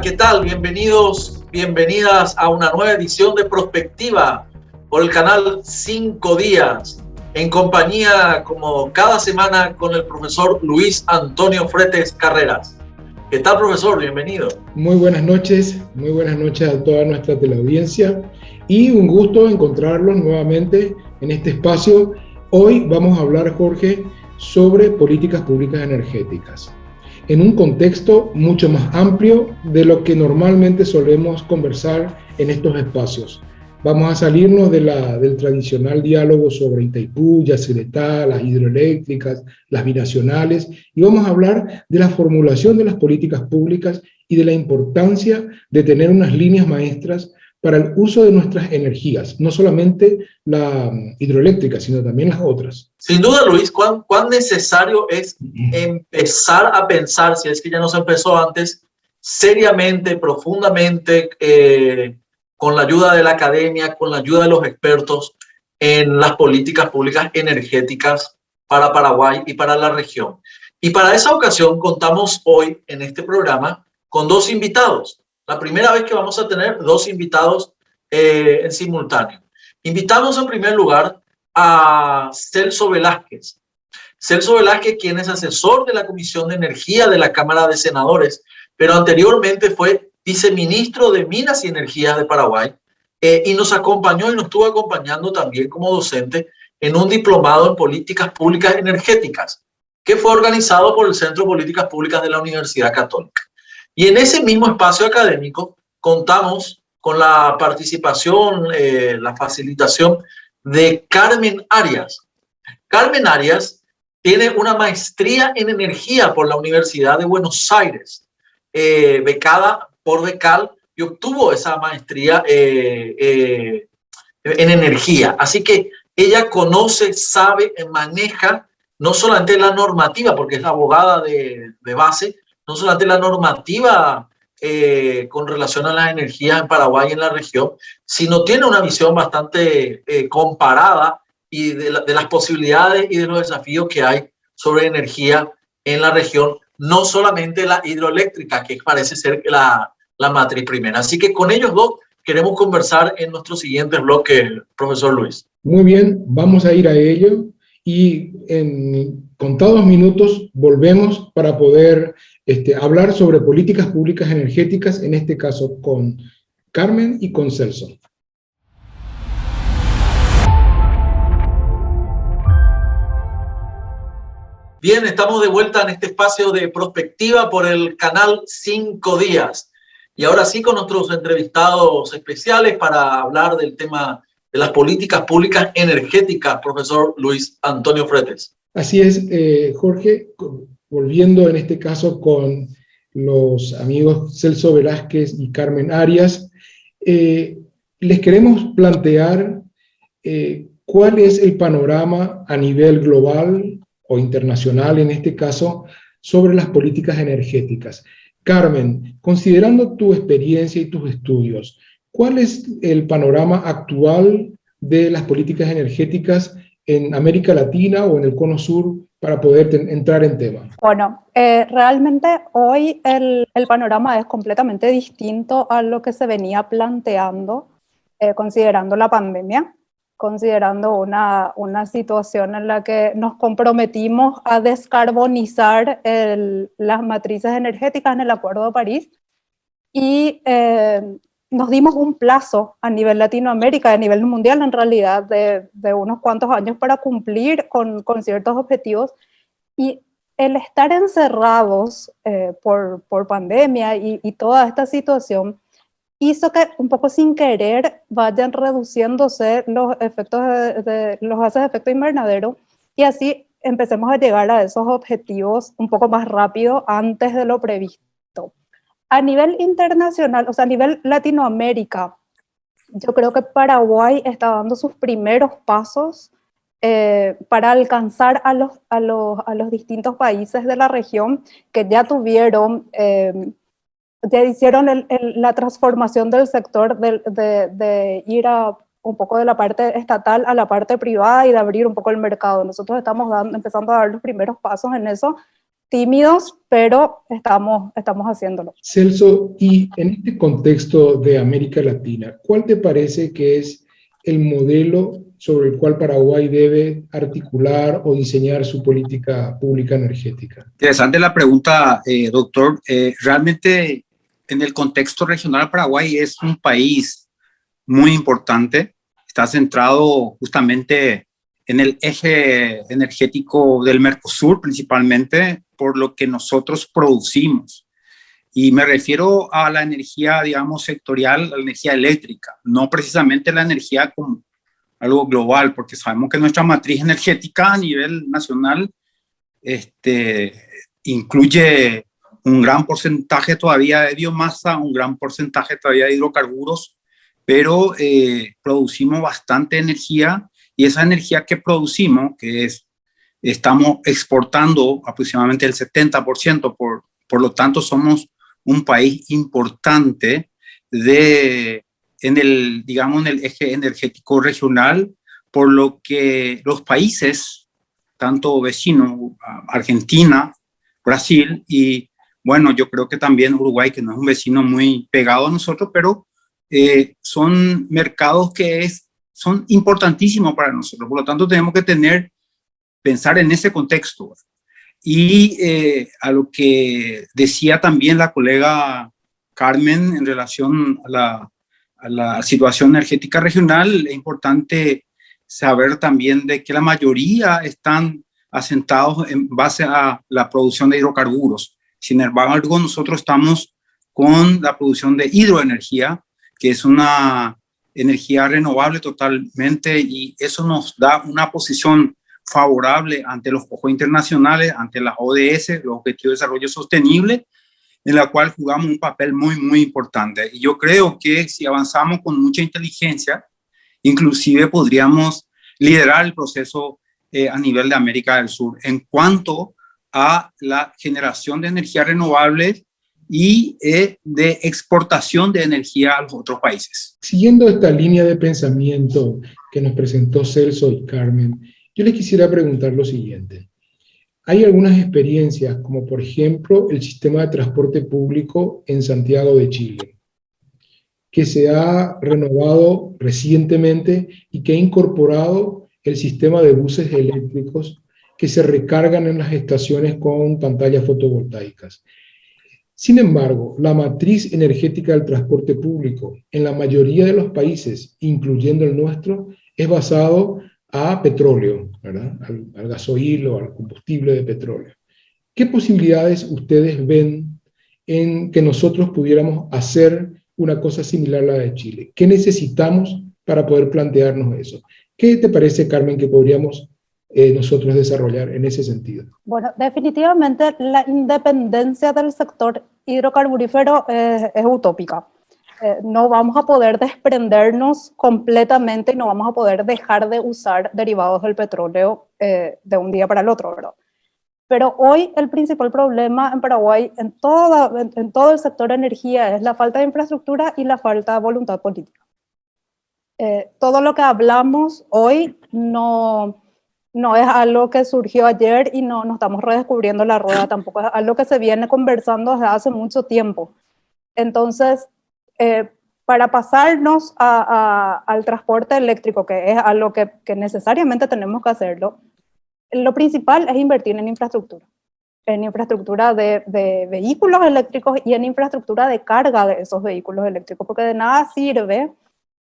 Hola, ¿qué tal? Bienvenidos, bienvenidas a una nueva edición de Prospectiva por el canal 5 Días, en compañía, como cada semana, con el profesor Luis Antonio Fretes Carreras. ¿Qué tal, profesor? Bienvenido. Muy buenas noches a toda nuestra teleaudiencia y un gusto encontrarlos nuevamente en este espacio. Hoy vamos a hablar, Jorge, sobre políticas públicas energéticas, en un contexto mucho más amplio de lo que normalmente solemos conversar en estos espacios. Vamos a salirnos del tradicional diálogo sobre Itaipú, Yacyretá, las hidroeléctricas, las binacionales, y vamos a hablar de la formulación de las políticas públicas y de la importancia de tener unas líneas maestras para el uso de nuestras energías, no solamente la hidroeléctrica, sino también las otras. Sin duda, Luis, ¿cuán necesario es empezar a pensar, si es que ya no se empezó antes, seriamente, profundamente, con la ayuda de la academia, con la ayuda de los expertos, en las políticas públicas energéticas para Paraguay y para la región? Y para esa ocasión contamos hoy en este programa con dos invitados. La primera vez que vamos a tener dos invitados en simultáneo. Invitamos en primer lugar a Celso Velázquez. Celso Velázquez, quien es asesor de la Comisión de Energía de la Cámara de Senadores, pero anteriormente fue viceministro de Minas y Energía de Paraguay, y nos acompañó y nos estuvo acompañando también como docente en un diplomado en políticas públicas energéticas que fue organizado por el Centro de Políticas Públicas de la Universidad Católica. Y en ese mismo espacio académico contamos con la participación, la facilitación de Carmen Arias. Carmen Arias tiene una maestría en energía por la Universidad de Buenos Aires, becada por Becal, y obtuvo esa maestría en energía. Así que ella conoce, sabe, maneja no solamente la normativa, porque es la abogada de base, no solamente la normativa con relación a las energías en Paraguay y en la región, sino tiene una visión bastante comparada y de las posibilidades y de los desafíos que hay sobre energía en la región, no solamente la hidroeléctrica, que parece ser la matriz primera. Así que con ellos dos queremos conversar en nuestro siguiente bloque, profesor Luis. Muy bien, vamos a ir a ello y en contados minutos volvemos para poder hablar sobre políticas públicas energéticas, en este caso con Carmen y con Celso. Bien, estamos de vuelta en este espacio de Prospectiva por el canal 5 Días. Y ahora sí con nuestros entrevistados especiales para hablar del tema de las políticas públicas energéticas, profesor Luis Antonio Fretes. Así es, Jorge, volviendo en este caso con los amigos Celso Velázquez y Carmen Arias, les queremos plantear cuál es el panorama a nivel global o internacional, en este caso, sobre las políticas energéticas. Carmen, considerando tu experiencia y tus estudios, ¿cuál es el panorama actual de las políticas energéticas en América Latina o en el Cono Sur para poder entrar en tema? Bueno, realmente hoy el panorama es completamente distinto a lo que se venía planteando, considerando la pandemia, considerando una situación en la que nos comprometimos a descarbonizar las matrices energéticas en el Acuerdo de París y nos dimos un plazo a nivel Latinoamérica, a nivel mundial en realidad, de unos cuantos años para cumplir con ciertos objetivos, y el estar encerrados por pandemia y toda esta situación hizo que un poco sin querer vayan reduciéndose los efectos los gases de efecto invernadero, y así empecemos a llegar a esos objetivos un poco más rápido antes de lo previsto. A nivel internacional, o sea, a nivel Latinoamérica, yo creo que Paraguay está dando sus primeros pasos para alcanzar a los distintos países de la región que ya tuvieron, ya hicieron la transformación del sector de ir a un poco de la parte estatal a la parte privada y de abrir un poco el mercado. Nosotros estamos empezando a dar los primeros pasos en eso. tímidos, pero estamos haciéndolo. Celso, y en este contexto de América Latina, ¿cuál te parece que es el modelo sobre el cual Paraguay debe articular o diseñar su política pública energética? Interesante la pregunta, doctor. Realmente, en el contexto regional, Paraguay es un país muy importante. Está centrado justamente en el eje energético del Mercosur, principalmente por lo que nosotros producimos. Y me refiero a la energía, digamos, sectorial, la energía eléctrica, no precisamente la energía como algo global, porque sabemos que nuestra matriz energética a nivel nacional incluye un gran porcentaje todavía de biomasa, un gran porcentaje todavía de hidrocarburos, pero producimos bastante energía, y esa energía que producimos, estamos exportando aproximadamente el 70%, por lo tanto somos un país importante en el eje energético regional, por lo que los países, tanto vecinos, Argentina, Brasil y bueno, yo creo que también Uruguay, que no es un vecino muy pegado a nosotros, pero son mercados que son importantísimos para nosotros. Por lo tanto, tenemos que pensar en ese contexto. Y a lo que decía también la colega Carmen en relación a la situación energética regional, es importante saber también de que la mayoría están asentados en base a la producción de hidrocarburos. Sin embargo, nosotros estamos con la producción de hidroenergía, que es una energía renovable totalmente, y eso nos da una posición favorable ante los ojos internacionales, ante las ODS, los Objetivos de Desarrollo Sostenible, en la cual jugamos un papel muy, muy importante. Y yo creo que si avanzamos con mucha inteligencia, inclusive podríamos liderar el proceso a nivel de América del Sur en cuanto a la generación de energía renovable y de exportación de energía a los otros países. Siguiendo esta línea de pensamiento que nos presentó Celso y Carmen, yo les quisiera preguntar lo siguiente. Hay algunas experiencias, como por ejemplo el sistema de transporte público en Santiago de Chile, que se ha renovado recientemente y que ha incorporado el sistema de buses eléctricos que se recargan en las estaciones con pantallas fotovoltaicas. Sin embargo, la matriz energética del transporte público en la mayoría de los países, incluyendo el nuestro, es basado a petróleo, ¿verdad? Al gasoil o al combustible de petróleo. ¿Qué posibilidades ustedes ven en que nosotros pudiéramos hacer una cosa similar a la de Chile? ¿Qué necesitamos para poder plantearnos eso? ¿Qué te parece, Carmen, que podríamos nosotros desarrollar en ese sentido? Bueno, definitivamente la independencia del sector hidrocarburífero es utópica. No vamos a poder desprendernos completamente y no vamos a poder dejar de usar derivados del petróleo de un día para el otro, ¿verdad? Pero hoy el principal problema en Paraguay, en todo el sector de energía, es la falta de infraestructura y la falta de voluntad política. Todo lo que hablamos hoy no es algo que surgió ayer y no estamos redescubriendo la rueda, tampoco es algo que se viene conversando desde hace mucho tiempo. Entonces, para pasarnos al transporte eléctrico, que es algo que necesariamente tenemos que hacerlo, lo principal es invertir en infraestructura de vehículos eléctricos y en infraestructura de carga de esos vehículos eléctricos, porque de nada sirve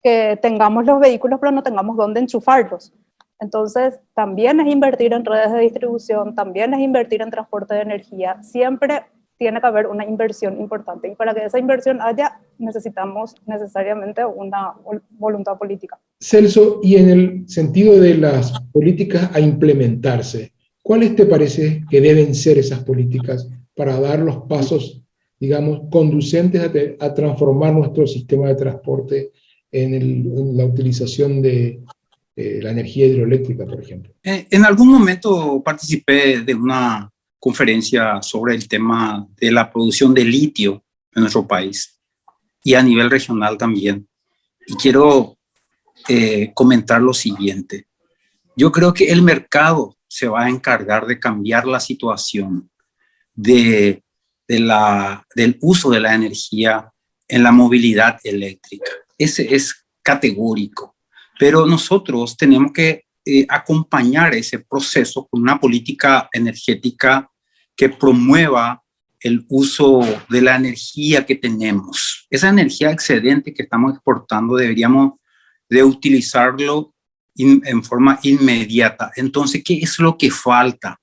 que tengamos los vehículos pero no tengamos dónde enchufarlos. Entonces, también es invertir en redes de distribución, también es invertir en transporte de energía. Siempre tiene que haber una inversión importante. Y para que esa inversión haya, necesitamos necesariamente una voluntad política. Celso, y en el sentido de las políticas a implementarse, ¿cuáles te parece que deben ser esas políticas para dar los pasos, digamos, conducentes a transformar nuestro sistema de transporte en la utilización de la energía hidroeléctrica, por ejemplo? En algún momento participé de una conferencia sobre el tema de la producción de litio en nuestro país y a nivel regional también. Y quiero comentar lo siguiente. Yo creo que el mercado se va a encargar de cambiar la situación, del uso de la energía en la movilidad eléctrica. Ese es categórico. Pero nosotros tenemos que acompañar ese proceso con una política energética que promueva el uso de la energía que tenemos. Esa energía excedente que estamos exportando deberíamos de utilizarlo en forma inmediata. Entonces, ¿qué es lo que falta?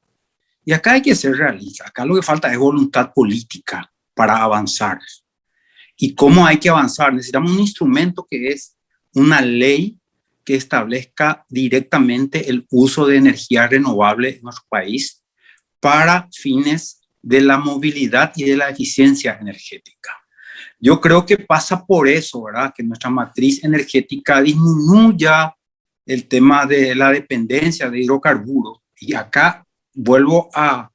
Y acá hay que ser realista. Acá lo que falta es voluntad política para avanzar. ¿Y cómo hay que avanzar? Necesitamos un instrumento que es una ley que establezca directamente el uso de energía renovable en nuestro país para fines de la movilidad y de la eficiencia energética. Yo creo que pasa por eso, ¿verdad? Que nuestra matriz energética disminuya el tema de la dependencia de hidrocarburos. Y acá vuelvo a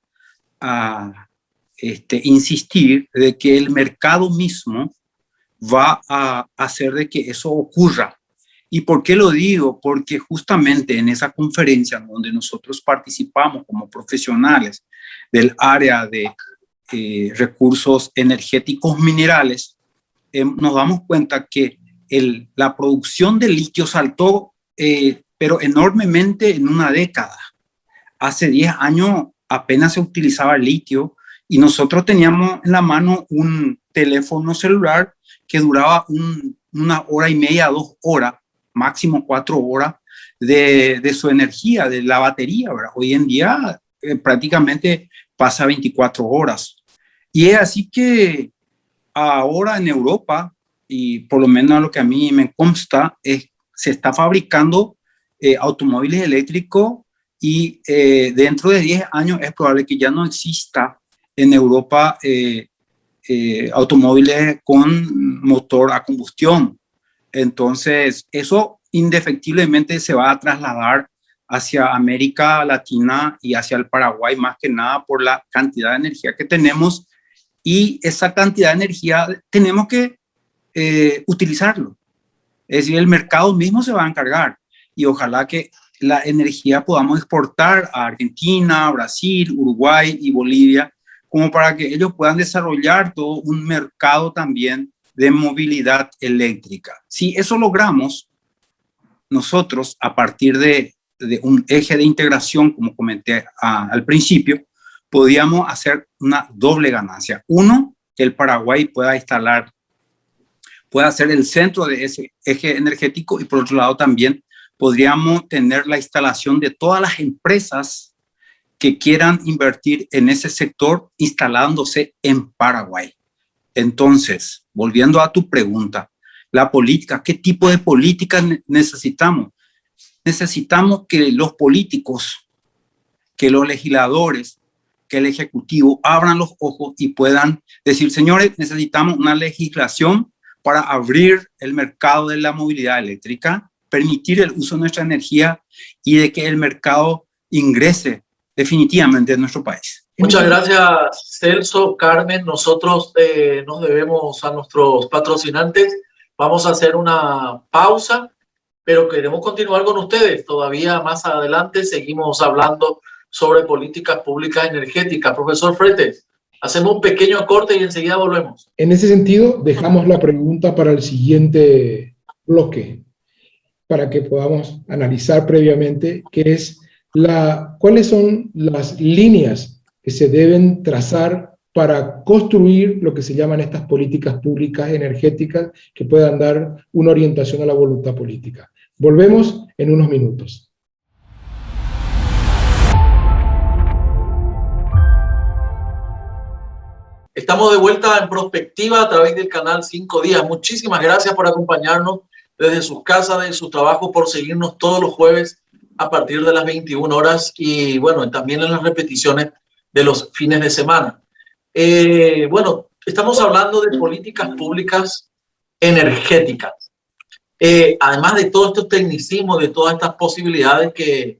insistir de que el mercado mismo va a hacer de que eso ocurra. ¿Y por qué lo digo? Porque justamente en esa conferencia donde nosotros participamos como profesionales del área de recursos energéticos minerales, nos damos cuenta que la producción de litio saltó, pero enormemente en una década. Hace 10 años apenas se utilizaba litio y nosotros teníamos en la mano un teléfono celular que duraba 1 hora y media, 2 horas, máximo 4 horas de su energía, de la batería, ¿verdad? Hoy en día prácticamente pasa 24 horas. Y es así que ahora en Europa, y por lo menos lo que a mí me consta, se está fabricando automóviles eléctricos y dentro de 10 años es probable que ya no exista en Europa automóviles con motor a combustión. Entonces, eso indefectiblemente se va a trasladar hacia América Latina y hacia el Paraguay, más que nada por la cantidad de energía que tenemos, y esa cantidad de energía tenemos que utilizarlo. Es decir, el mercado mismo se va a encargar y ojalá que la energía podamos exportar a Argentina, Brasil, Uruguay y Bolivia, como para que ellos puedan desarrollar todo un mercado también de movilidad eléctrica. Si eso logramos, nosotros a partir de un eje de integración, como comenté al principio, podríamos hacer una doble ganancia. Uno, que el Paraguay pueda ser el centro de ese eje energético, y por otro lado también podríamos tener la instalación de todas las empresas que quieran invertir en ese sector instalándose en Paraguay. Entonces, volviendo a tu pregunta, la política, ¿qué tipo de política necesitamos? Necesitamos que los políticos, que los legisladores, que el Ejecutivo abran los ojos y puedan decir, señores, necesitamos una legislación para abrir el mercado de la movilidad eléctrica, permitir el uso de nuestra energía y de que el mercado ingrese definitivamente en nuestro país. Muchas gracias, Celso, Carmen. Nosotros nos debemos a nuestros patrocinantes. Vamos a hacer una pausa, pero queremos continuar con ustedes. Todavía más adelante seguimos hablando sobre políticas públicas energéticas. Profesor Fretes, hacemos un pequeño corte y enseguida volvemos. En ese sentido, dejamos la pregunta para el siguiente bloque, para que podamos analizar previamente qué es cuáles son las líneas que se deben trazar para construir lo que se llaman estas políticas públicas energéticas que puedan dar una orientación a la voluntad política. Volvemos en unos minutos. Estamos de vuelta en Prospectiva a través del canal 5 Días. Muchísimas gracias por acompañarnos desde sus casas, de su trabajo, por seguirnos todos los jueves a partir de las 21 horas y bueno, también en las repeticiones de los fines de semana. Bueno, estamos hablando de políticas públicas energéticas. Además de todos estos tecnicismos, de todas estas posibilidades que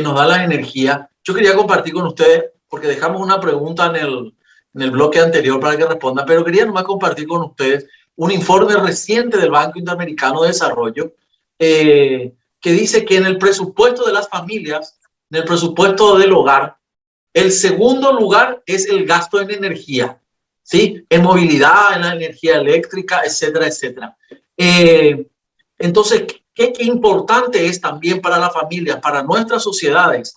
nos da la energía, yo quería compartir con ustedes, porque dejamos una pregunta en el bloque anterior para que respondan, pero quería nomás compartir con ustedes un informe reciente del Banco Interamericano de Desarrollo que dice que en el presupuesto de las familias, en el presupuesto del hogar, El segundo lugar es el gasto en energía, ¿sí? En movilidad, en la energía eléctrica, etcétera, etcétera. Entonces, qué importante es también para la familia, para nuestras sociedades,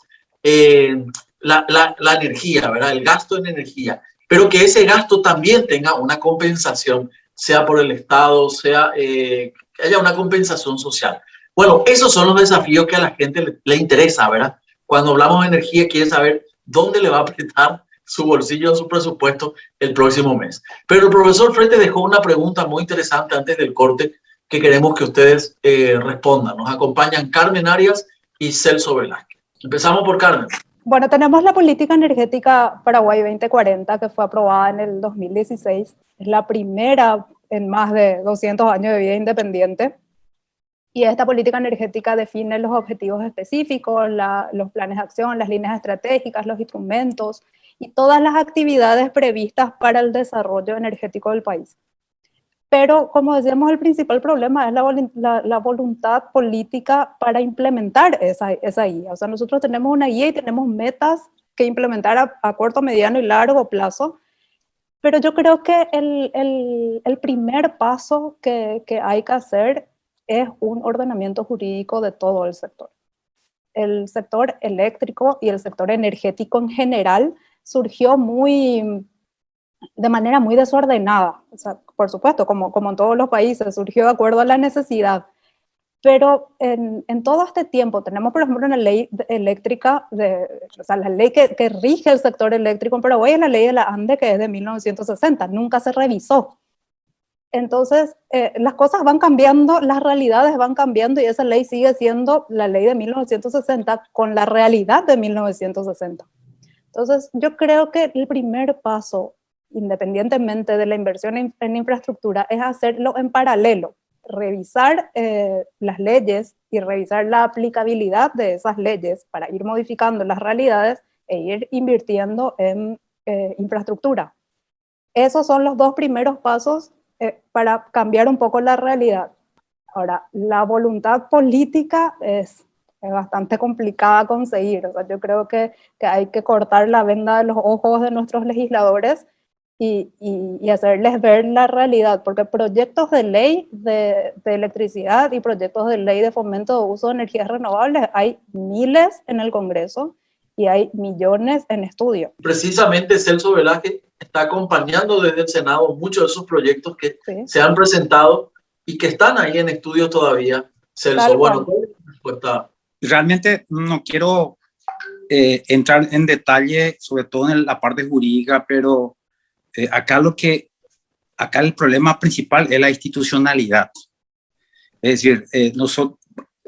la energía, ¿verdad? El gasto en energía, pero que ese gasto también tenga una compensación, sea por el Estado, sea que haya una compensación social. Bueno, esos son los desafíos que a la gente le interesa, ¿verdad? Cuando hablamos de energía, quiere saber dónde le va a apretar su bolsillo, su presupuesto el próximo mes. Pero el profesor Frete dejó una pregunta muy interesante antes del corte que queremos que ustedes respondan. Nos acompañan Carmen Arias y Celso Velázquez. Empezamos por Carmen. Bueno, tenemos la Política Energética Paraguay 2040, que fue aprobada en el 2016. Es la primera en más de 200 años de vida independiente. Y esta política energética define los objetivos específicos, los planes de acción, las líneas estratégicas, los instrumentos y todas las actividades previstas para el desarrollo energético del país. Pero, como decíamos, el principal problema es la voluntad política para implementar esa guía. O sea, nosotros tenemos una guía y tenemos metas que implementar a corto, mediano y largo plazo, pero yo creo que el primer paso que hay que hacer es un ordenamiento jurídico de todo el sector. El sector eléctrico y el sector energético en general surgió de manera muy desordenada. O sea, por supuesto, como en todos los países, surgió de acuerdo a la necesidad. Pero en todo este tiempo tenemos, por ejemplo, una ley eléctrica, o sea, la ley que rige el sector eléctrico en Paraguay es la ley de la ANDE, que es de 1960, nunca se revisó. Entonces, las cosas van cambiando, las realidades van cambiando y esa ley sigue siendo la ley de 1960 con la realidad de 1960. Entonces, yo creo que el primer paso, independientemente de la inversión en infraestructura, es hacerlo en paralelo, revisar las leyes y revisar la aplicabilidad de esas leyes para ir modificando las realidades e ir invirtiendo en infraestructura. Esos son los dos primeros pasos para cambiar un poco la realidad. Ahora, la voluntad política es bastante complicada conseguir. O sea, yo creo que hay que cortar la venda de los ojos de nuestros legisladores y hacerles ver la realidad, porque proyectos de ley de electricidad y proyectos de ley de fomento de uso de energías renovables hay miles en el Congreso y hay millones en estudio. Precisamente Celso Velázquez está acompañando desde el Senado muchos de esos proyectos que se han presentado y que están ahí en estudio todavía. Celso, bueno, ¿cuál es la respuesta? Realmente no quiero entrar en detalle, sobre todo en la parte jurídica, pero acá el problema principal es la institucionalidad. Es decir,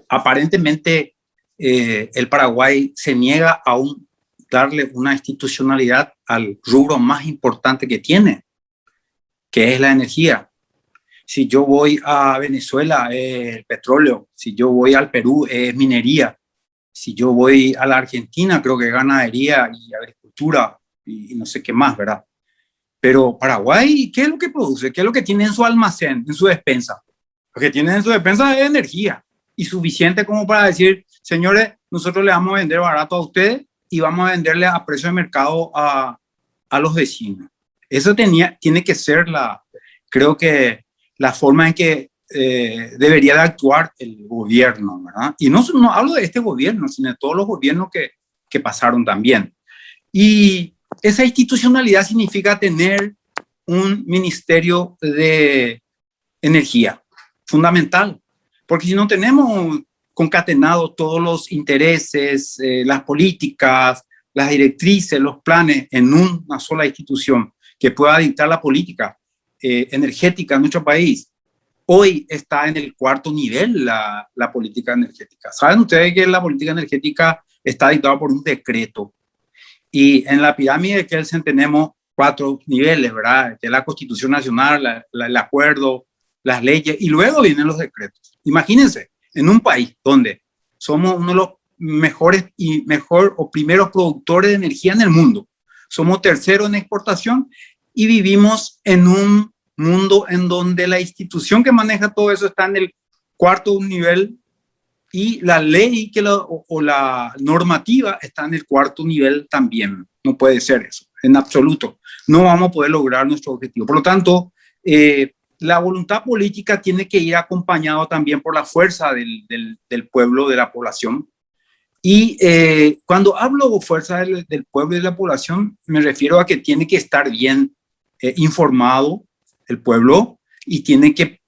aparentemente el Paraguay se niega aún darle una institucionalidad al rubro más importante que tiene, que es la energía. Si yo voy a Venezuela, el petróleo. Si yo voy al Perú, es minería. Si yo voy a la Argentina, creo que es ganadería y agricultura y no sé qué más, ¿verdad? Pero Paraguay, ¿qué es lo que produce? ¿Qué es lo que tiene en su almacén, en su despensa? Lo que tiene en su despensa es energía y suficiente como para decir, señores, nosotros le vamos a vender barato a ustedes y vamos a venderle a precio de mercado a los vecinos. Eso tiene que ser creo que la forma en que debería de actuar el gobierno, ¿verdad? Y no hablo de este gobierno, sino de todos los gobiernos que pasaron también. Y esa institucionalidad significa tener un ministerio de energía, fundamental, porque si no tenemos concatenados todos los intereses, las políticas, las directrices, los planes en una sola institución que pueda dictar la política energética en nuestro país. Hoy está en el cuarto nivel la política energética. ¿Saben ustedes que la política energética está dictada por un decreto? Y en la pirámide de Kelsen tenemos 4 niveles, ¿verdad? Que es la Constitución Nacional, el acuerdo, las leyes, y luego vienen los decretos. Imagínense, en un país donde somos uno de los mejores o primeros productores de energía en el mundo, somos terceros en exportación y vivimos en un mundo en donde la institución que maneja todo eso está en el cuarto nivel y la ley o la normativa está en el cuarto nivel también. no puede ser eso, en absoluto. No vamos a poder lograr nuestro objetivo. Por lo tanto, la voluntad política tiene que ir acompañado también por la fuerza del pueblo, de la población. Y cuando hablo de fuerza del pueblo y de la población, me refiero a que tiene que estar bien informado el pueblo y tiene que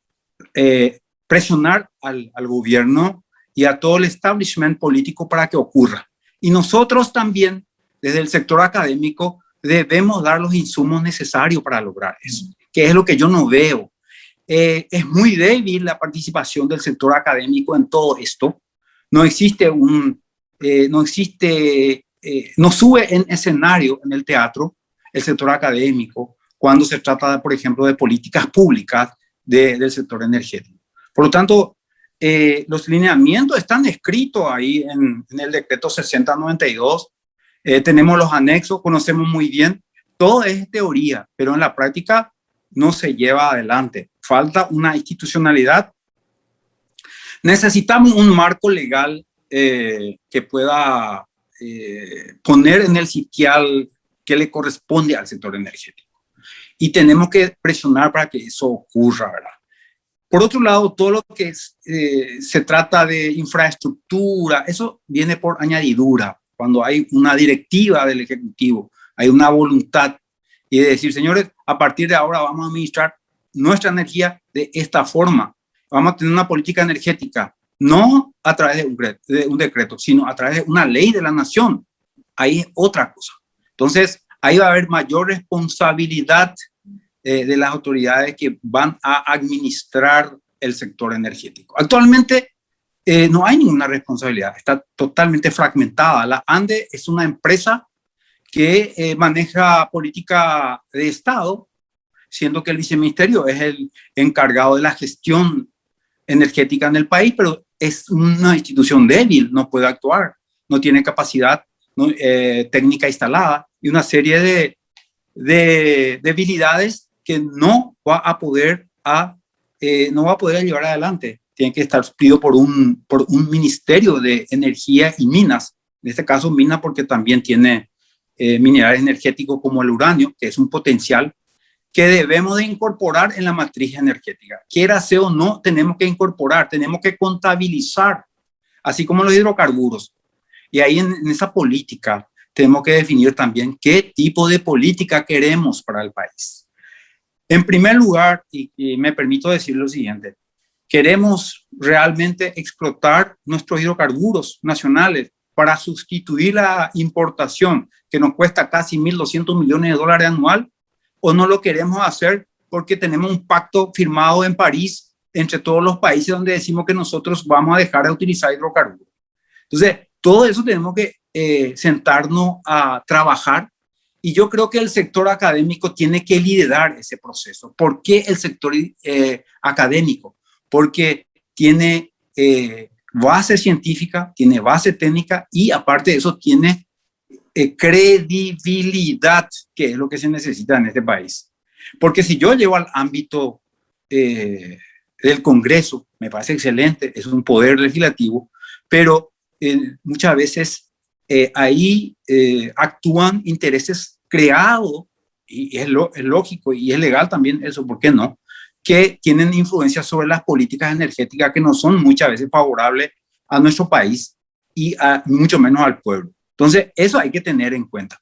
presionar al gobierno y a todo el establishment político para que ocurra. Y nosotros también, desde el sector académico, debemos dar los insumos necesarios para lograr eso, que es lo que yo no veo. Es muy débil la participación del sector académico en todo esto. No existe no sube en escenario en el teatro el sector académico cuando se trata, por ejemplo, de políticas públicas del sector energético. Por lo tanto, los lineamientos están escritos ahí en el decreto 6092. Tenemos los anexos, conocemos muy bien. Todo es teoría, pero en la práctica no se lleva adelante. Falta una institucionalidad. Necesitamos un marco legal que pueda poner en el sitial que le corresponde al sector energético. Y tenemos que presionar para que eso ocurra, ¿verdad? Por otro lado, todo lo que se trata de infraestructura, eso viene por añadidura. Cuando hay una directiva del Ejecutivo, hay una voluntad y de decir, señores, a partir de ahora vamos a administrar nuestra energía de esta forma. Vamos a tener una política energética, no a través de un decreto, sino a través de una ley de la nación. Ahí es otra cosa. Entonces, ahí va a haber mayor responsabilidad de las autoridades que van a administrar el sector energético. Actualmente no hay ninguna responsabilidad, está totalmente fragmentada. La ANDE es una empresa que maneja política de Estado, siendo que el viceministerio es el encargado de la gestión energética en el país, pero es una institución débil, no puede actuar, no tiene capacidad técnica instalada y una serie de debilidades que no va a poder llevar adelante. Tiene que estar suplido por un ministerio de energía y minas, en este caso minas porque también tiene minerales energéticos como el uranio, que es un potencial que debemos de incorporar en la matriz energética. Quiera sea o no, tenemos que incorporar, tenemos que contabilizar, así como los hidrocarburos. Y ahí en esa política tenemos que definir también qué tipo de política queremos para el país. En primer lugar, y me permito decir lo siguiente, queremos realmente explotar nuestros hidrocarburos nacionales para sustituir la importación que nos cuesta casi 1.200 millones de dólares anual, o no lo queremos hacer porque tenemos un pacto firmado en París entre todos los países donde decimos que nosotros vamos a dejar de utilizar hidrocarburos. Entonces, todo eso tenemos que sentarnos a trabajar y yo creo que el sector académico tiene que liderar ese proceso. ¿Por qué el sector académico? Porque tiene base científica, tiene base técnica y aparte de eso tiene credibilidad, que es lo que se necesita en este país. Porque si yo llevo al ámbito del Congreso, me parece excelente, es un poder legislativo, pero muchas veces ahí actúan intereses creados, y es lógico y es legal también eso, ¿por qué no? Que tienen influencia sobre las políticas energéticas que no son muchas veces favorables a nuestro país y mucho menos al pueblo. Entonces, eso hay que tener en cuenta.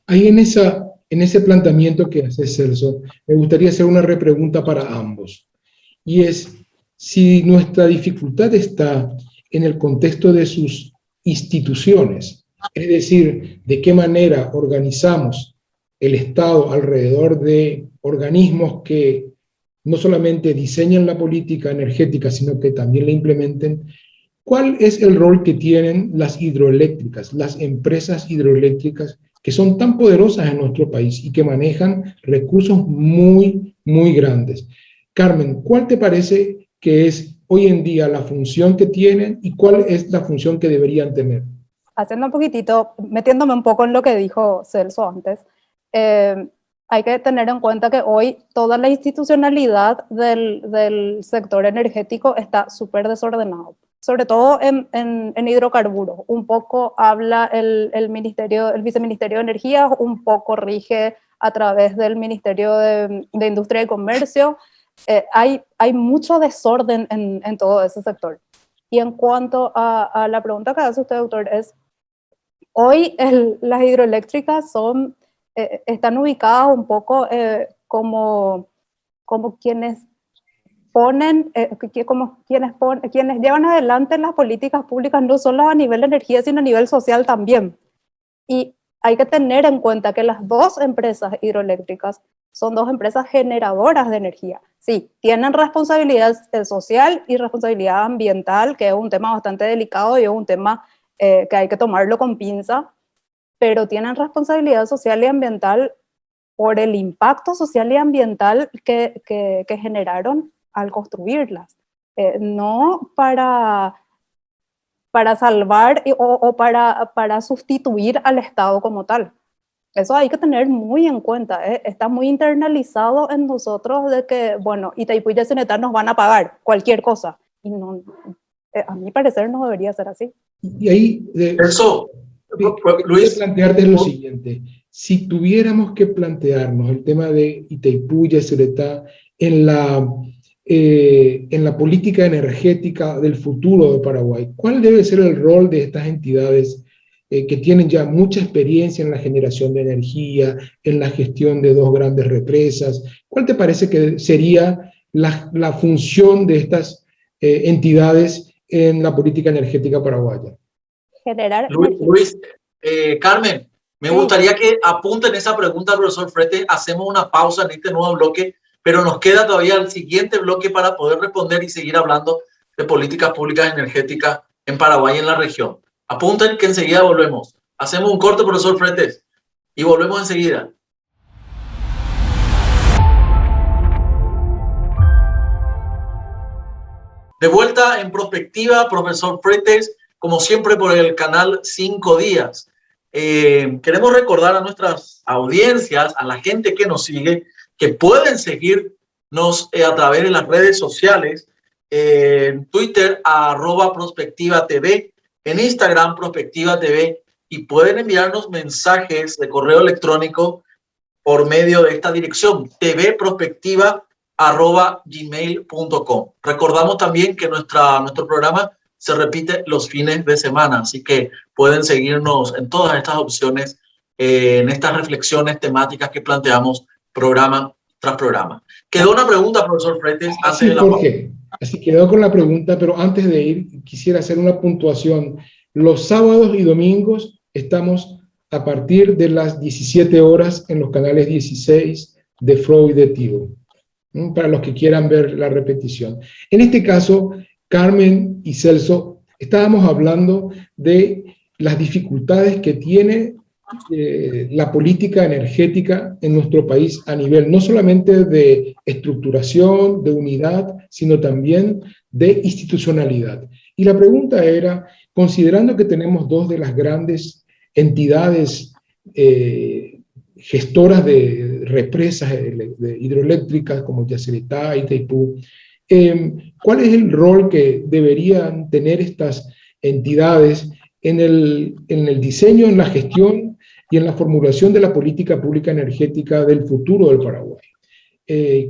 Ahí en ese planteamiento que hace Celso, me gustaría hacer una repregunta para ambos. Y es, si nuestra dificultad está en el contexto de sus instituciones, es decir, de qué manera organizamos el Estado alrededor de organismos que no solamente diseñan la política energética, sino que también la implementen, ¿cuál es el rol que tienen las hidroeléctricas, las empresas hidroeléctricas que son tan poderosas en nuestro país y que manejan recursos muy, muy grandes? Carmen, ¿cuál te parece que es hoy en día la función que tienen y cuál es la función que deberían tener? Haciendo un poquitito, metiéndome un poco en lo que dijo Celso antes, hay que tener en cuenta que hoy toda la institucionalidad del sector energético está súper desordenado. sobre todo en hidrocarburos. Un poco habla el Viceministerio de Energía, un poco rige a través del Ministerio de Industria y Comercio. Hay mucho desorden en todo ese sector. Y en cuanto a la pregunta que hace usted, doctor, hoy las hidroeléctricas están ubicadas un poco como quienes quienes llevan adelante las políticas públicas, no solo a nivel de energía, sino a nivel social también. Y hay que tener en cuenta que las dos empresas hidroeléctricas son dos empresas generadoras de energía. Sí, tienen responsabilidad social y responsabilidad ambiental, que es un tema bastante delicado y es un tema que hay que tomarlo con pinza, pero tienen responsabilidad social y ambiental por el impacto social y ambiental que generaron al construirlas, no para salvar o para sustituir al Estado como tal. Eso hay que tener muy en cuenta, está muy internalizado en nosotros de que, bueno, Itaipú y Yacyretá nos van a pagar cualquier cosa, y no, a mi parecer no debería ser así. Y ahí, Luis, plantearte lo siguiente: si tuviéramos que plantearnos el tema de Itaipú y Yacyretá en la política energética del futuro de Paraguay, ¿cuál debe ser el rol de estas entidades que tienen ya mucha experiencia en la generación de energía, en la gestión de dos grandes represas? ¿Cuál te parece que sería la función de estas entidades en la política energética paraguaya? Luis, Carmen, me gustaría que apunten esa pregunta al profesor Fretes. Hacemos una pausa en este nuevo bloque, pero nos queda todavía el siguiente bloque para poder responder y seguir hablando de políticas públicas energéticas en Paraguay y en la región. Apunten que enseguida volvemos. Hacemos un corte, profesor Fretes, y volvemos enseguida. De vuelta en Prospectiva, profesor Fretes, como siempre por el canal 5 Días. Queremos recordar a nuestras audiencias, a la gente que nos sigue, que pueden seguirnos a través de las redes sociales, en Twitter, @ProspectivaTV, en Instagram, Prospectiva TV, y pueden enviarnos mensajes de correo electrónico por medio de esta dirección, tvprospectiva@gmail.com. Recordamos también que nuestro programa se repite los fines de semana, así que pueden seguirnos en todas estas opciones, en estas reflexiones temáticas que planteamos programa tras programa. Quedó una pregunta, profesor Fretes, antes de la Jorge, así quedó con la pregunta, pero antes de ir, quisiera hacer una puntuación. Los sábados y domingos estamos a partir de las 17 horas en los canales 16 de Flow y de Tigo, para los que quieran ver la repetición. En este caso, Carmen y Celso, estábamos hablando de las dificultades que tiene la política energética en nuestro país a nivel no solamente de estructuración, de unidad, sino también de institucionalidad. Y la pregunta era, considerando que tenemos dos de las grandes entidades gestoras de represas hidroeléctricas como Yacyretá y Itaipú, ¿cuál es el rol que deberían tener estas entidades en el diseño, en la gestión y en la formulación de la política pública energética del futuro del Paraguay?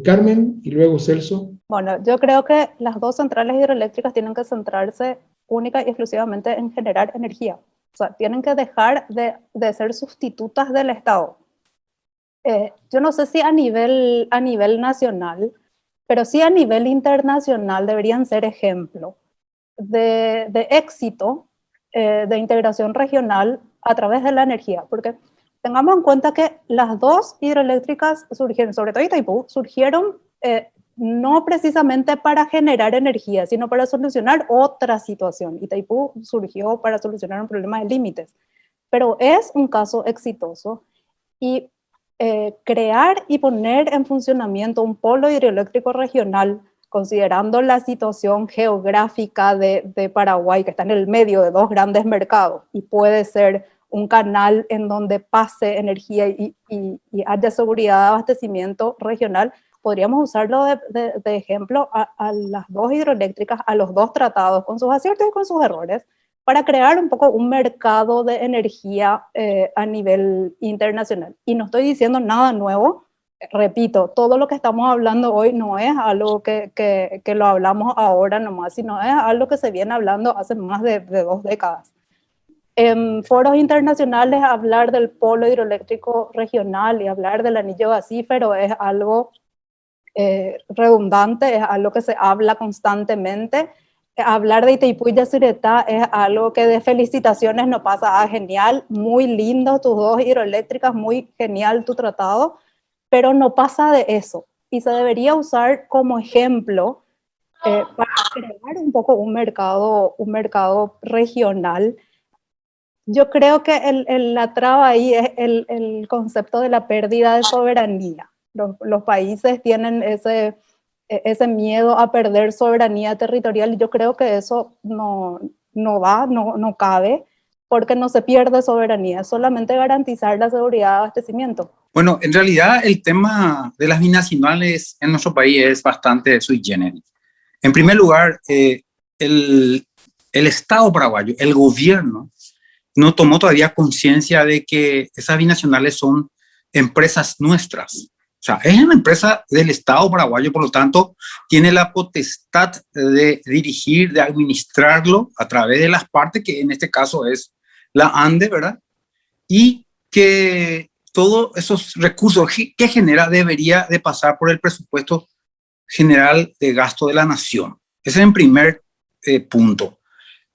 Carmen y luego Celso. Bueno, yo creo que las dos centrales hidroeléctricas tienen que centrarse única y exclusivamente en generar energía. O sea, tienen que dejar de ser sustitutas del Estado. Yo no sé si a nivel nacional, pero sí a nivel internacional deberían ser ejemplo de éxito, de integración regional a través de la energía, porque tengamos en cuenta que las dos hidroeléctricas surgieron, sobre todo Itaipú, surgieron no precisamente para generar energía, sino para solucionar otra situación. Itaipú surgió para solucionar un problema de límites, pero es un caso exitoso, y crear y poner en funcionamiento un polo hidroeléctrico regional, considerando la situación geográfica de Paraguay, que está en el medio de dos grandes mercados, y puede ser un canal en donde pase energía y haya seguridad de abastecimiento regional, podríamos usarlo de ejemplo a las dos hidroeléctricas, a los dos tratados, con sus aciertos y con sus errores, para crear un poco un mercado de energía a nivel internacional. Y no estoy diciendo nada nuevo, repito, todo lo que estamos hablando hoy no es algo que lo hablamos ahora nomás, sino es algo que se viene hablando hace más de 2 décadas. En foros internacionales, hablar del polo hidroeléctrico regional y hablar del anillo gasífero es algo redundante, es algo que se habla constantemente. Hablar de Itaipú y Yacyretá es algo que de felicitaciones no pasa a genial, muy lindo tus dos hidroeléctricas, muy genial tu tratado, pero no pasa de eso. Y se debería usar como ejemplo para crear un poco un mercado regional. Yo creo que la traba ahí es el concepto de la pérdida de soberanía. Los países tienen ese miedo a perder soberanía territorial y yo creo que eso no cabe, porque no se pierde soberanía, solamente garantizar la seguridad de abastecimiento. Bueno, en realidad el tema de las binacionales en nuestro país es bastante sui generis. En primer lugar, el Estado paraguayo, el gobierno, no tomó todavía conciencia de que esas binacionales son empresas nuestras. O sea, es una empresa del Estado paraguayo, por lo tanto, tiene la potestad de dirigir, de administrarlo a través de las partes, que en este caso es la ANDE, ¿verdad? Y que todos esos recursos que genera debería de pasar por el presupuesto general de gasto de la nación. Ese es el primer punto.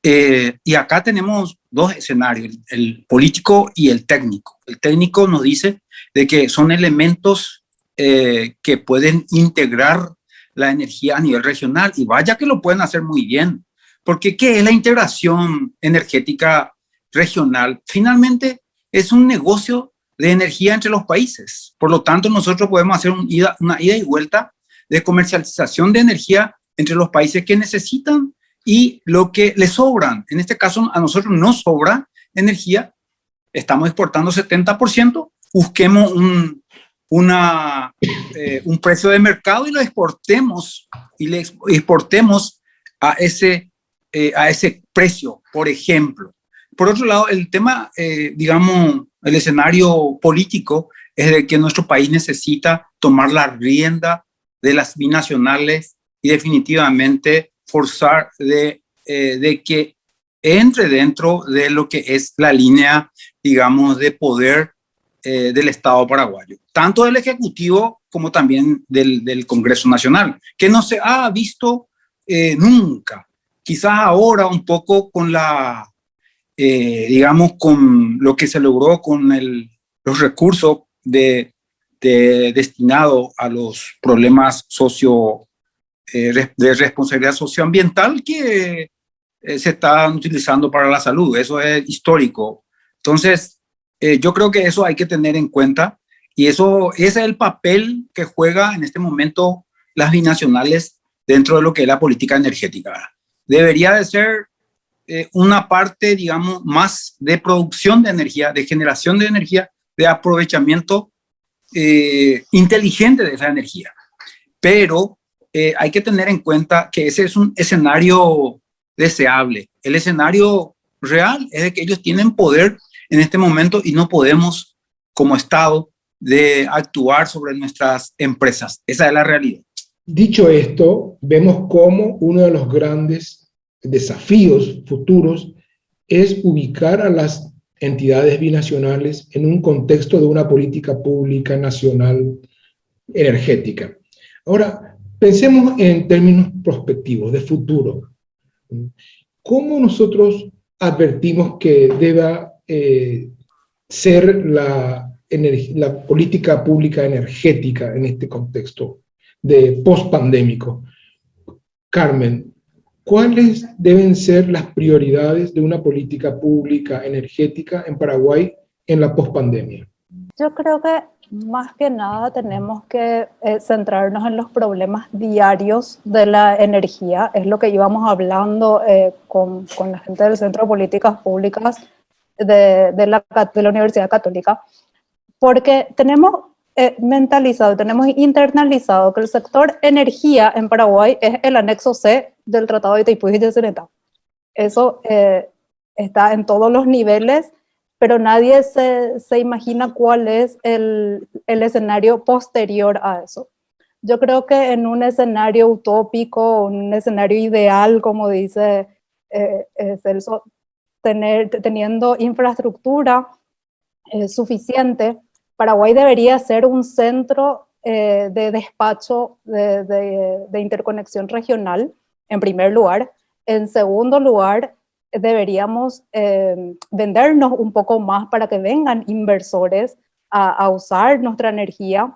Y acá tenemos dos escenarios, el político y el técnico. El técnico nos dice de que son elementos que pueden integrar la energía a nivel regional, y vaya que lo pueden hacer muy bien, porque ¿qué es la integración energética regional? Finalmente es un negocio de energía entre los países. Por lo tanto, nosotros podemos hacer una ida y vuelta de comercialización de energía entre los países que necesitan y lo que les sobran. En este caso, a nosotros nos sobra energía, estamos exportando 70%, busquemos un precio de mercado y lo exportemos, y le exportemos a ese precio, por ejemplo. Por otro lado, el tema, digamos, el escenario político es de que nuestro país necesita tomar la rienda de las binacionales y definitivamente forzar de que entre dentro de lo que es la línea, digamos, de poder del Estado paraguayo, tanto del Ejecutivo como también del Congreso Nacional, que no se ha visto nunca. Quizás ahora un poco con digamos, con lo que se logró con los recursos destinados a los problemas de responsabilidad socioambiental que se están utilizando para la salud. Eso es histórico. Entonces, yo creo que eso hay que tener en cuenta, y ese es el papel que juega en este momento las binacionales dentro de lo que es la política energética. Debería de ser una parte, digamos, más de producción de energía, de generación de energía, de aprovechamiento inteligente de esa energía. Pero hay que tener en cuenta que ese es un escenario deseable. El escenario real es de que ellos tienen poder en este momento y no podemos, como Estado, de actuar sobre nuestras empresas. Esa es la realidad. Dicho esto, vemos cómo uno de los grandes desafíos futuros es ubicar a las entidades binacionales en un contexto de una política pública nacional energética. Ahora, pensemos en términos prospectivos, de futuro. ¿Cómo nosotros advertimos que deba ser la política pública energética en este contexto de post-pandémico? Carmen, ¿cuáles deben ser las prioridades de una política pública energética en Paraguay en la post-pandemia? Yo creo que más que nada tenemos que centrarnos en los problemas diarios de la energía. Es lo que íbamos hablando con la gente del Centro de Políticas Públicas de la Universidad Católica, porque tenemos mentalizado, tenemos internalizado que el sector energía en Paraguay es el anexo C del Tratado de Itaipú y Yacyretá. Eso está en todos los niveles, pero nadie se imagina cuál es el escenario posterior a eso. Yo creo que en un escenario utópico, un escenario ideal, como dice Celso, teniendo infraestructura suficiente, Paraguay debería ser un centro de despacho de interconexión regional, en primer lugar. En segundo lugar, deberíamos vendernos un poco más para que vengan inversores a usar nuestra energía,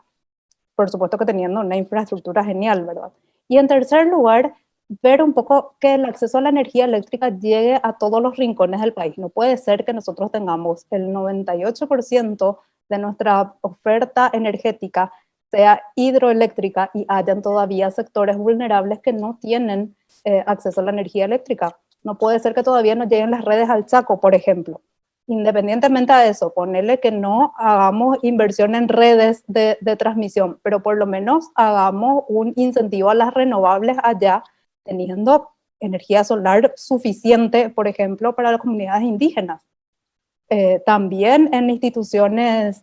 por supuesto que teniendo una infraestructura genial, ¿verdad? Y en tercer lugar, ver un poco que el acceso a la energía eléctrica llegue a todos los rincones del país. No puede ser que nosotros tengamos el 98% de nuestra oferta energética sea hidroeléctrica y hayan todavía sectores vulnerables que no tienen acceso a la energía eléctrica. No puede ser que todavía no lleguen las redes al Chaco, por ejemplo. Independientemente de eso, ponerle que no hagamos inversión en redes de transmisión, pero por lo menos hagamos un incentivo a las renovables allá, teniendo energía solar suficiente, por ejemplo, para las comunidades indígenas. También en instituciones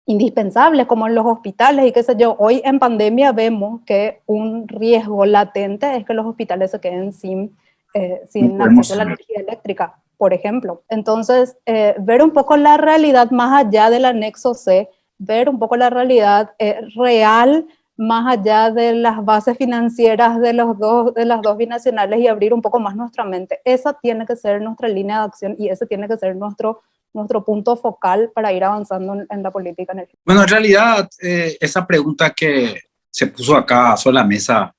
indispensables como en los hospitales y qué sé yo. Hoy en pandemia vemos que un riesgo latente es que los hospitales se queden sin acceso a la energía eléctrica, por ejemplo. Entonces, ver un poco la realidad más allá del anexo C, ver un poco la realidad real más allá de las bases financieras de las dos binacionales y abrir un poco más nuestra mente. Esa tiene que ser nuestra línea de acción y ese tiene que ser nuestro punto focal para ir avanzando en la política energética. Bueno, en realidad, esa pregunta que se puso acá sobre la mesa,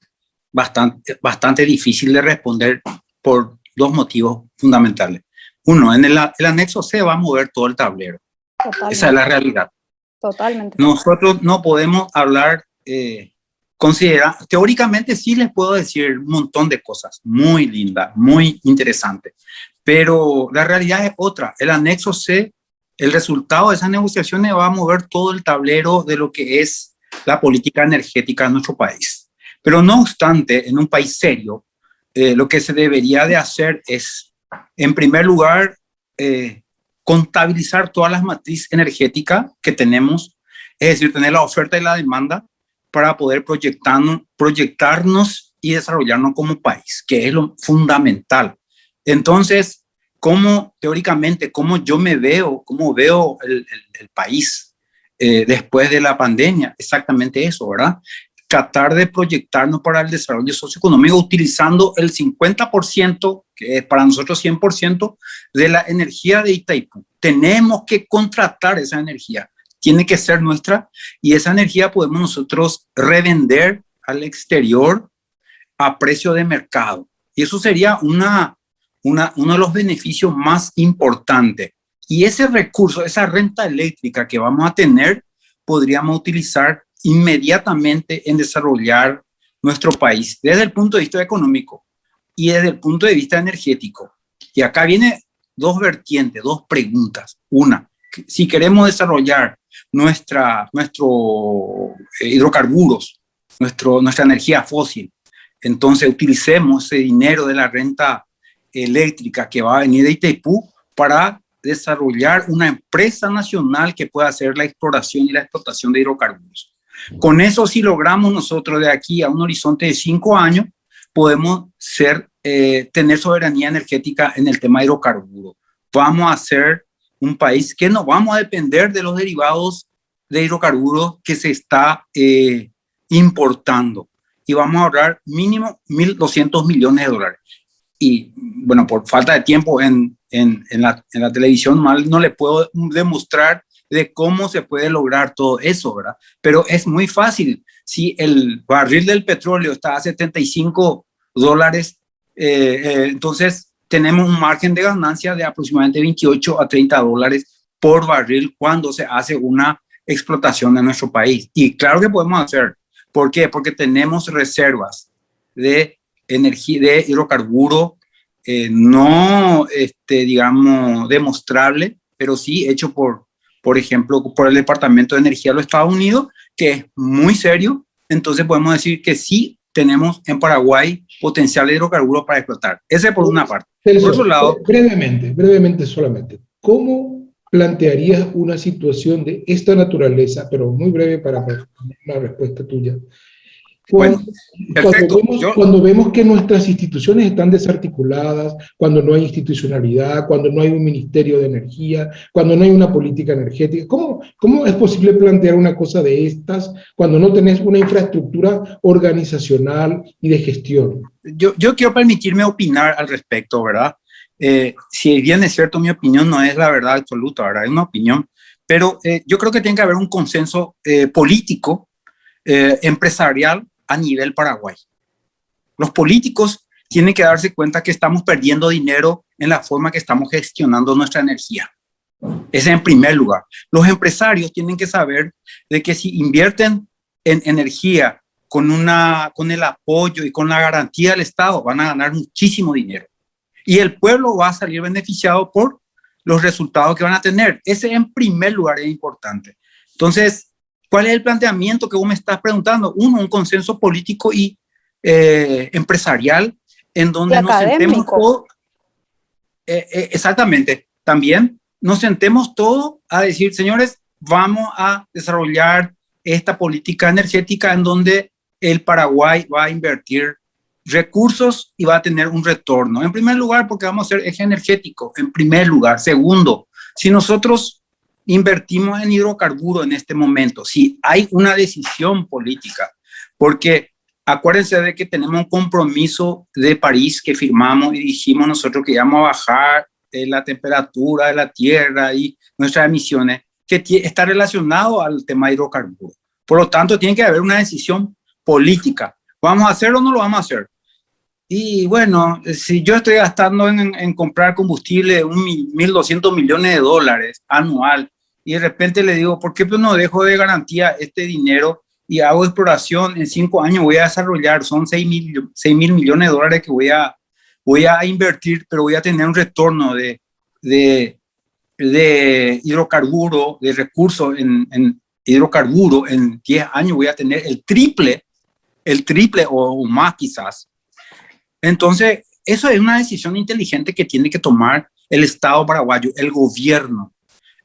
bastante difícil de responder por dos motivos fundamentales. Uno, en el anexo C va a mover todo el tablero. Totalmente. Esa es la realidad. Totalmente. Nosotros no podemos hablar, teóricamente sí les puedo decir un montón de cosas muy lindas, muy interesantes, pero la realidad es otra. El anexo C, el resultado de esas negociaciones va a mover todo el tablero de lo que es la política energética de nuestro país. Pero no obstante, en un país serio, lo que se debería de hacer es, en primer lugar, contabilizar todas las matrices energéticas que tenemos, es decir, tener la oferta y la demanda para poder proyectarnos y desarrollarnos como país, que es lo fundamental. Entonces, teóricamente, cómo yo me veo, cómo veo el país después de la pandemia, exactamente eso, ¿verdad? Tratar de proyectarnos para el desarrollo socioeconómico utilizando el 50%, que es para nosotros 100%, de la energía de Itaipú. Tenemos que contratar esa energía, tiene que ser nuestra, y esa energía podemos nosotros revender al exterior a precio de mercado. Y eso sería uno de los beneficios más importantes. Y ese recurso, esa renta eléctrica que vamos a tener, podríamos utilizar inmediatamente en desarrollar nuestro país desde el punto de vista económico y desde el punto de vista energético. Y acá viene dos vertientes, dos preguntas. Una, si queremos desarrollar nuestros hidrocarburos, nuestra energía fósil, entonces utilicemos ese dinero de la renta eléctrica que va a venir de Itaipú para desarrollar una empresa nacional que pueda hacer la exploración y la explotación de hidrocarburos. Con eso, si logramos nosotros de aquí a un horizonte de 5 años, podemos tener soberanía energética en el tema de hidrocarburos. Vamos a ser un país que no vamos a depender de los derivados de hidrocarburos que se está importando. Y vamos a ahorrar mínimo $1.200 millones. Y bueno, por falta de tiempo en la televisión no le puedo demostrar de cómo se puede lograr todo eso, ¿verdad? Pero es muy fácil. Si el barril del petróleo está a $75, entonces tenemos un margen de ganancia de aproximadamente $28 a $30 por barril cuando se hace una explotación en nuestro país. Y claro que podemos hacer. ¿Por qué? Porque tenemos reservas de energía, de hidrocarburo, no, digamos, demostrable, pero sí hecho por por ejemplo, por el Departamento de Energía de los Estados Unidos, que es muy serio. Entonces podemos decir que sí tenemos en Paraguay potencial de hidrocarburos para explotar. Ese por una parte. Celso, por otro lado, brevemente solamente, ¿cómo plantearías una situación de esta naturaleza, pero muy breve para una respuesta tuya? bueno, perfecto. Cuando vemos que nuestras instituciones están desarticuladas, cuando no hay institucionalidad, cuando no hay un ministerio de energía, cuando no hay una política energética, ¿cómo es posible plantear una cosa de estas cuando no tenés una infraestructura organizacional y de gestión? Yo quiero permitirme opinar al respecto, ¿verdad? Si bien es cierto, mi opinión no es la verdad absoluta, ¿verdad? Es una opinión, pero yo creo que tiene que haber un consenso político, empresarial, a nivel Paraguay. Los políticos tienen que darse cuenta que estamos perdiendo dinero en la forma que estamos gestionando nuestra energía. Ese en primer lugar. Los empresarios tienen que saber de que si invierten en energía con el apoyo y con la garantía del Estado, van a ganar muchísimo dinero. Y el pueblo va a salir beneficiado por los resultados que van a tener. Ese en primer lugar es importante. Entonces, ¿cuál es el planteamiento que vos me estás preguntando? Uno, un consenso político y empresarial en donde nos sentemos todos. Exactamente. También nos sentemos todos a decir, señores, vamos a desarrollar esta política energética en donde el Paraguay va a invertir recursos y va a tener un retorno. En primer lugar, porque vamos a ser eje energético, en primer lugar. Segundo, si nosotros invertimos en hidrocarburos en este momento, si hay una decisión política, porque acuérdense de que tenemos un compromiso de París que firmamos y dijimos nosotros que íbamos a bajar la temperatura de la tierra y nuestras emisiones, que está relacionado al tema de hidrocarburos. Por lo tanto, tiene que haber una decisión política. ¿Vamos a hacerlo o no lo vamos a hacer? Y bueno, si yo estoy gastando en comprar combustible $1.200 millones anual, y de repente le digo, ¿por qué no dejo de garantía este dinero y hago exploración? En 5 años voy a desarrollar, son $6.000 millones que voy a invertir, pero voy a tener un retorno de hidrocarburo, de recursos en hidrocarburo. En 10 años voy a tener el triple o más quizás. Entonces, eso es una decisión inteligente que tiene que tomar el Estado paraguayo, el gobierno.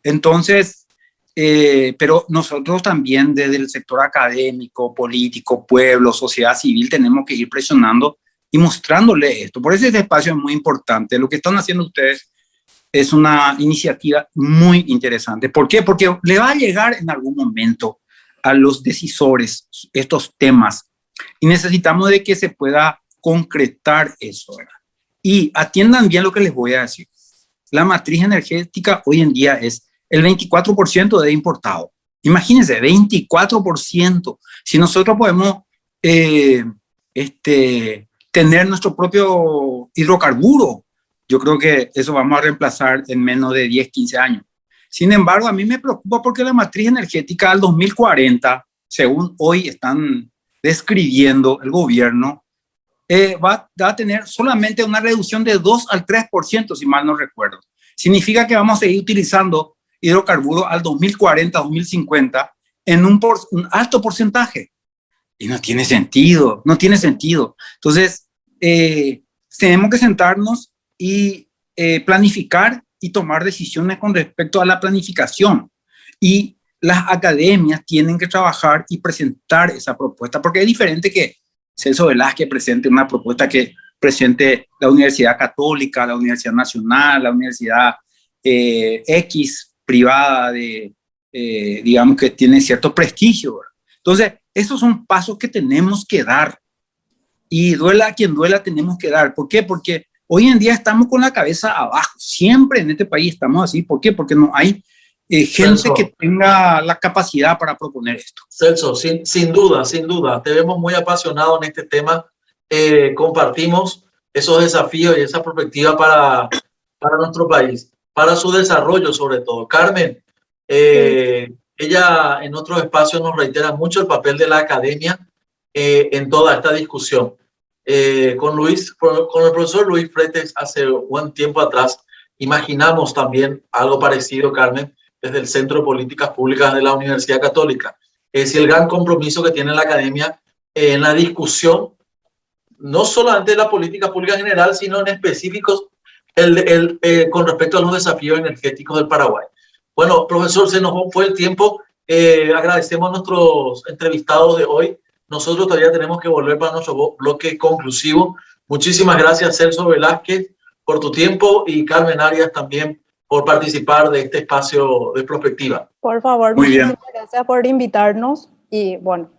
Entonces, pero nosotros también desde el sector académico, político, pueblo, sociedad civil, tenemos que ir presionando y mostrándole esto. Por eso este espacio es muy importante. Lo que están haciendo ustedes es una iniciativa muy interesante. ¿Por qué? Porque le va a llegar en algún momento a los decisores estos temas y necesitamos de que se pueda concretar eso, ¿verdad? Y atiendan bien lo que les voy a decir. La matriz energética hoy en día es el 24% de importado. Imagínense, 24%. Si nosotros podemos tener nuestro propio hidrocarburo, yo creo que eso vamos a reemplazar en menos de 10, 15 años. Sin embargo, a mí me preocupa porque la matriz energética al 2040, según hoy están describiendo el gobierno, va a tener solamente una reducción de 2 al 3%, si mal no recuerdo. Significa que vamos a seguir utilizando hidrocarburos al 2040, 2050 en un alto porcentaje. Y no tiene sentido, no tiene sentido. Entonces, tenemos que sentarnos y planificar y tomar decisiones con respecto a la planificación. Y las academias tienen que trabajar y presentar esa propuesta, porque es diferente que Celso Velázquez presente una propuesta que presente la Universidad Católica, la Universidad Nacional, la Universidad X privada digamos que tiene cierto prestigio, ¿verdad? Entonces, esos son pasos que tenemos que dar y duela a quien duela tenemos que dar. ¿Por qué? Porque hoy en día estamos con la cabeza abajo, siempre en este país estamos así. ¿Por qué? Porque no hay gente Celso, que tenga la capacidad para proponer esto. Celso, sin duda, te vemos muy apasionado en este tema. Compartimos esos desafíos y esa perspectiva para nuestro país, para su desarrollo sobre todo. Carmen, ella en otros espacios nos reitera mucho el papel de la academia en toda esta discusión. Con el profesor Luis Fretes hace buen tiempo atrás imaginamos también algo parecido, Carmen, desde el Centro de Políticas Públicas de la Universidad Católica. Es decir, el gran compromiso que tiene la academia en la discusión, no solamente de la política pública en general, sino en específicos con respecto a los desafíos energéticos del Paraguay. Bueno, profesor, se nos fue el tiempo. Agradecemos a nuestros entrevistados de hoy. Nosotros todavía tenemos que volver para nuestro bloque conclusivo. Muchísimas gracias, Celso Velázquez, por tu tiempo, y Carmen Arias también por participar de este espacio de Prospectiva. Por favor, Muy bien. muchísimas gracias por invitarnos. Y bueno,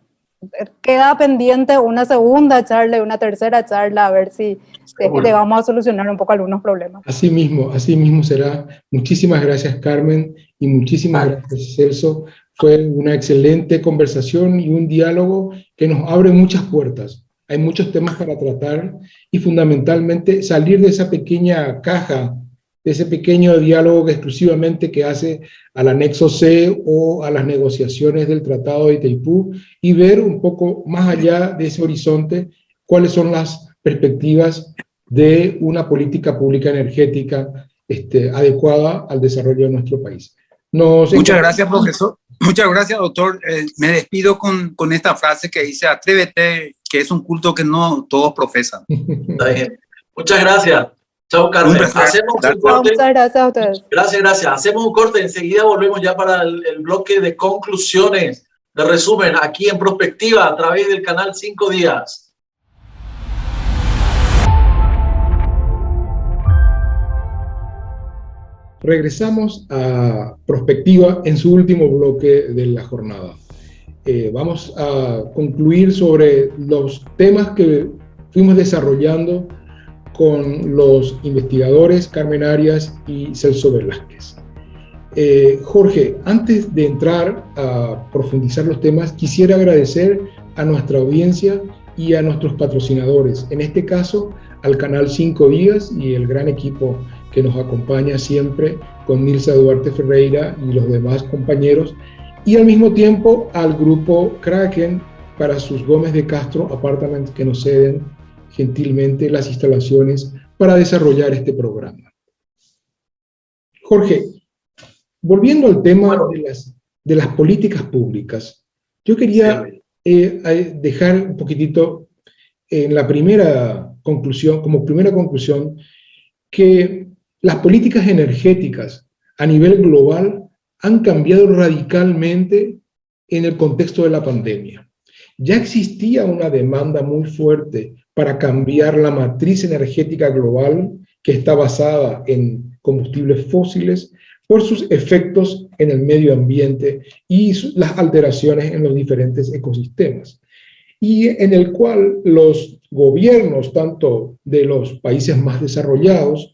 queda pendiente una segunda charla y una tercera charla, a ver si vamos a solucionar un poco algunos problemas. Así mismo será. Muchísimas gracias, Carmen, y muchísimas gracias, Celso. Fue una excelente conversación y un diálogo que nos abre muchas puertas. Hay muchos temas para tratar y fundamentalmente salir de esa pequeña caja, de ese pequeño diálogo exclusivamente que hace al anexo C o a las negociaciones del Tratado de Itaipú, y ver un poco más allá de ese horizonte cuáles son las perspectivas de una política pública energética adecuada al desarrollo de nuestro país. Muchas gracias, profesor. Muchas gracias, doctor. Me despido con esta frase que dice: atrévete, que es un culto que no todos profesan. Está bien. Muchas gracias. Chao, Carmen. Hacemos un corte. Muchas gracias a ustedes. Gracias. Hacemos un corte. Enseguida volvemos ya para el bloque de conclusiones, de resumen, aquí en Prospectiva, a través del canal 5 Días. Regresamos a Prospectiva en su último bloque de la jornada. Vamos a concluir sobre los temas que fuimos desarrollando con los investigadores Carmen Arias y Celso Velázquez. Jorge, antes de entrar a profundizar los temas, quisiera agradecer a nuestra audiencia y a nuestros patrocinadores, en este caso al canal 5 Días y el gran equipo que nos acompaña siempre, con Nilsa Duarte Ferreira y los demás compañeros, y al mismo tiempo al grupo Kraken para sus Gómez de Castro Apartments, que nos ceden gentilmente las instalaciones para desarrollar este programa. Jorge, volviendo al tema de las políticas públicas, yo quería dejar un poquitito en la primera conclusión, como primera conclusión, que las políticas energéticas a nivel global han cambiado radicalmente en el contexto de la pandemia. Ya existía una demanda muy fuerte para cambiar la matriz energética global, que está basada en combustibles fósiles, por sus efectos en el medio ambiente y las alteraciones en los diferentes ecosistemas, y en el cual los gobiernos, tanto de los países más desarrollados,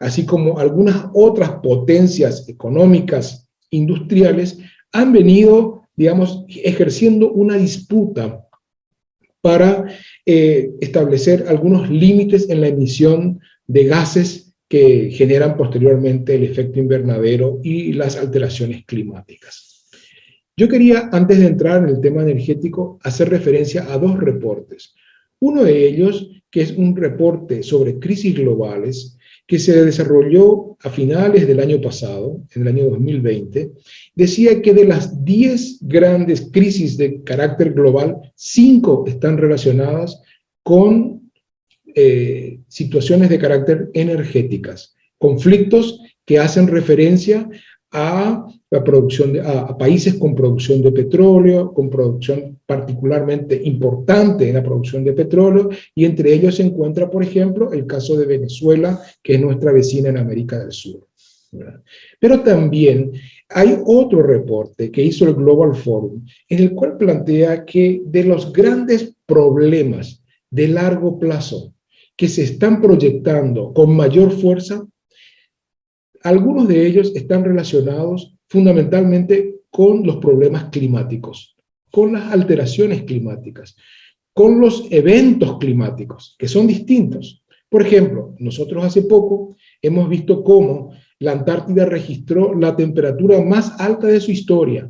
así como algunas otras potencias económicas, industriales, han venido, digamos, ejerciendo una disputa para establecer algunos límites en la emisión de gases que generan posteriormente el efecto invernadero y las alteraciones climáticas. Yo quería, antes de entrar en el tema energético, hacer referencia a dos reportes. Uno de ellos, que es un reporte sobre crisis globales, que se desarrolló a finales del año pasado, en el año 2020, decía que de las 10 grandes crisis de carácter global, 5 están relacionadas con situaciones de carácter energéticas, conflictos que hacen referencia a la producción a países con producción de petróleo, con producción particularmente importante en la producción de petróleo, y entre ellos se encuentra, por ejemplo, el caso de Venezuela, que es nuestra vecina en América del Sur, ¿verdad? Pero también hay otro reporte que hizo el Global Forum, en el cual plantea que de los grandes problemas de largo plazo que se están proyectando con mayor fuerza, algunos de ellos están relacionados fundamentalmente con los problemas climáticos, con las alteraciones climáticas, con los eventos climáticos, que son distintos. Por ejemplo, nosotros hace poco hemos visto cómo la Antártida registró la temperatura más alta de su historia,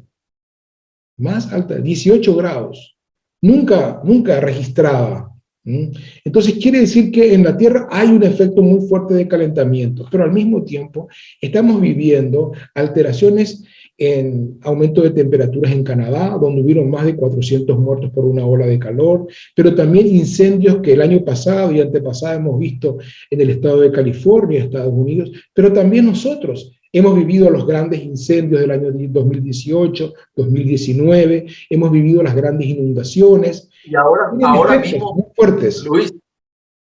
más alta, 18 grados, nunca registrada ¿Mm? Entonces quiere decir que en la Tierra hay un efecto muy fuerte de calentamiento, pero al mismo tiempo estamos viviendo alteraciones en aumento de temperaturas en Canadá, donde hubieron más de 400 muertos por una ola de calor, pero también incendios que el año pasado y antepasado hemos visto en el estado de California, Estados Unidos, pero también nosotros hemos vivido los grandes incendios del año 2018, 2019, hemos vivido las grandes inundaciones. Y ahora mismo, Muy fuertes. Luis,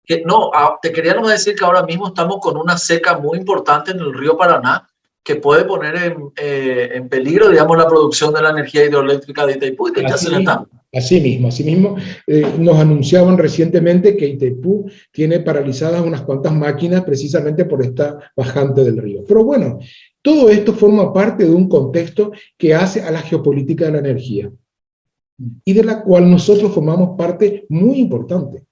que no, te queríamos decir que ahora mismo estamos con una seca muy importante en el río Paraná que puede poner en peligro, digamos, la producción de la energía hidroeléctrica de Itaipú y de Yacyretá. Así mismo. Nos anunciaban recientemente que Itaipú tiene paralizadas unas cuantas máquinas precisamente por esta bajante del río. Pero bueno, todo esto forma parte de un contexto que hace a la geopolítica de la energía y de la cual nosotros formamos parte muy importante.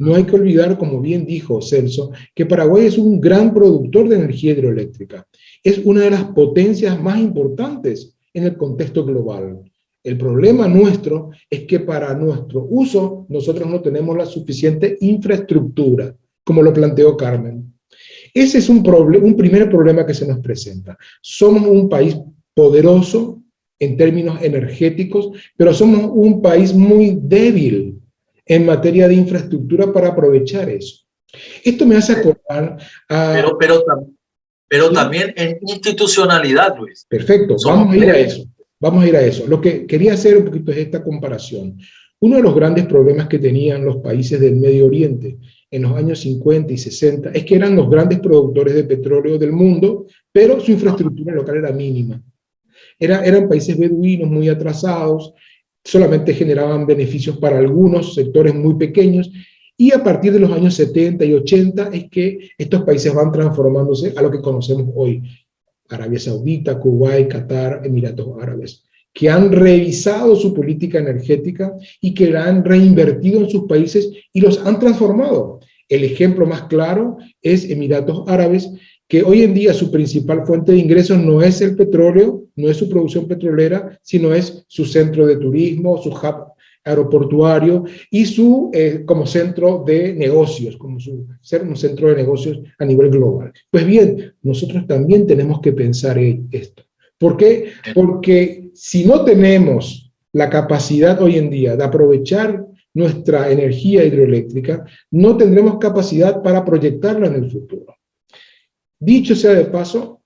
No hay que olvidar, como bien dijo Celso, que Paraguay es un gran productor de energía hidroeléctrica. Es una de las potencias más importantes en el contexto global. El problema nuestro es que para nuestro uso nosotros no tenemos la suficiente infraestructura, como lo planteó Carmen. Ese es un primer problema que se nos presenta. Somos un país poderoso en términos energéticos, pero somos un país muy débil en materia de infraestructura para aprovechar eso. Esto me hace acordar a... Pero también en institucionalidad, Luis. Perfecto, vamos a ir a eso. Lo que quería hacer un poquito es esta comparación. Uno de los grandes problemas que tenían los países del Medio Oriente en los años 50 y 60 es que eran los grandes productores de petróleo del mundo, pero su infraestructura local era mínima. Eran países beduinos muy atrasados, solamente generaban beneficios para algunos sectores muy pequeños, y a partir de los años 70 y 80 es que estos países van transformándose a lo que conocemos hoy: Arabia Saudita, Kuwait, Qatar, Emiratos Árabes, que han revisado su política energética y que la han reinvertido en sus países y los han transformado. El ejemplo más claro es Emiratos Árabes, que hoy en día su principal fuente de ingresos no es el petróleo, no es su producción petrolera, sino es su centro de turismo, su hub aeroportuario y su como centro de negocios, ser un centro de negocios a nivel global. Pues bien, nosotros también tenemos que pensar en esto. ¿Por qué? Porque si no tenemos la capacidad hoy en día de aprovechar nuestra energía hidroeléctrica, no tendremos capacidad para proyectarla en el futuro. Dicho sea de paso,